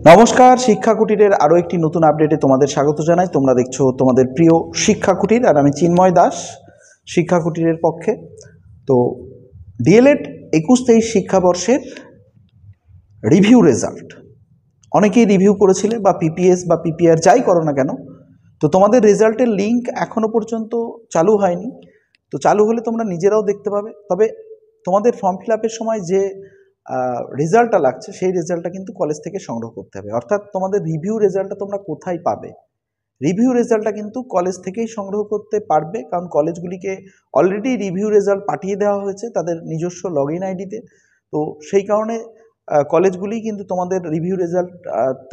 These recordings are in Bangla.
নমস্কার, শিক্ষা কুটিরের আরও একটি নতুন আপডেটে তোমাদের স্বাগত জানাই। তোমরা দেখছো তোমাদের প্রিয় শিক্ষা কুটির, আর আমি চিন্ময় দাস শিক্ষা কুটিরের পক্ষে। তো ডিএলএড 21-23 শিক্ষাবর্ষের রিভিউ রেজাল্ট অনেকেই রিভিউ করেছিলে, বা পিপিএস বা পিপিআর যাই করো না কেন। তো তোমাদের রেজাল্টের লিঙ্ক এখনও পর্যন্ত চালু হয়নি। তো চালু হলে তোমরা নিজেরাও দেখতে পাবে। তবে তোমাদের ফর্ম ফিল আপের সময় যে রেজাল্টটা লাগছে, সেই রেজাল্টটা কিন্তু কলেজ থেকে সংগ্রহ করতে হবে। অর্থাৎ তোমাদের রিভিউ রেজাল্টটা তোমরা কোথায় পাবে? রিভিউ রেজাল্টটা কিন্তু কলেজ থেকেই সংগ্রহ করতে পারবে, কারণ কলেজগুলিকে অলরেডি রিভিউ রেজাল্ট পাঠিয়ে দেওয়া হয়েছে তাদের নিজস্ব লগ ইন আইডিতে। তো সেই কারণে কলেজগুলি কিন্তু তোমাদের রিভিউ রেজাল্ট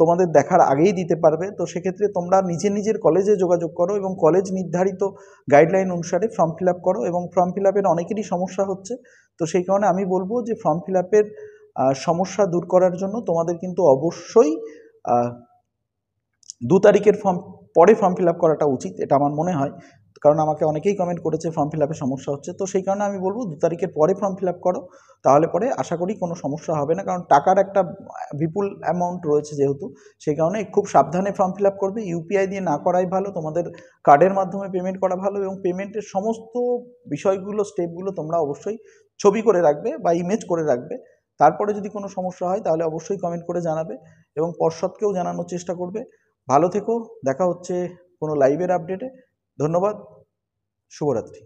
তোমাদের দেখার আগেই দিতে পারবে। তো সেক্ষেত্রে তোমরা নিজের কলেজে যোগাযোগ করো এবং কলেজ নির্ধারিত গাইডলাইন অনুসারে ফর্ম ফিল আপ করো। এবং ফর্ম ফিল আপের অনেকেরই সমস্যা হচ্ছে, তো সেই কারণে আমি বলবো যে ফর্ম ফিল আপের সমস্যা দূর করার জন্য তোমাদের কিন্তু অবশ্যই 2 তারিখের পরে ফর্ম ফিল আপ করাটা উচিত, এটা আমার মনে হয়। কারণ আমাকে অনেকেই কমেন্ট করেছে ফর্ম ফিল আপে সমস্যা হচ্ছে। তো সেই কারণে আমি বলবো 2 তারিখের পরে ফর্ম ফিল আপ করো, তাহলে পরে আশা করি কোনো সমস্যা হবে না। কারণ টাকার একটা বিপুল অ্যামাউন্ট রয়েছে যেহেতু, সেই কারণে খুব সাবধানে ফর্ম ফিল আপ করবে। ইউপিআই দিয়ে না করাই ভালো, তোমাদের কার্ডের মাধ্যমে পেমেন্ট করা ভালো। এবং পেমেন্টের সমস্ত বিষয়গুলো, স্টেপগুলো তোমরা অবশ্যই ছবি করে রাখবে বা ইমেজ করে রাখবে। তারপরে যদি কোনো সমস্যা হয় তাহলে অবশ্যই কমেন্ট করে জানাবে এবং পর্ষদকেও জানানোর চেষ্টা করবে। ভালো থেকো, দেখা হচ্ছে কোনো লাইভের আপডেটে। ধন্যবাদ, শুভরাত্রি।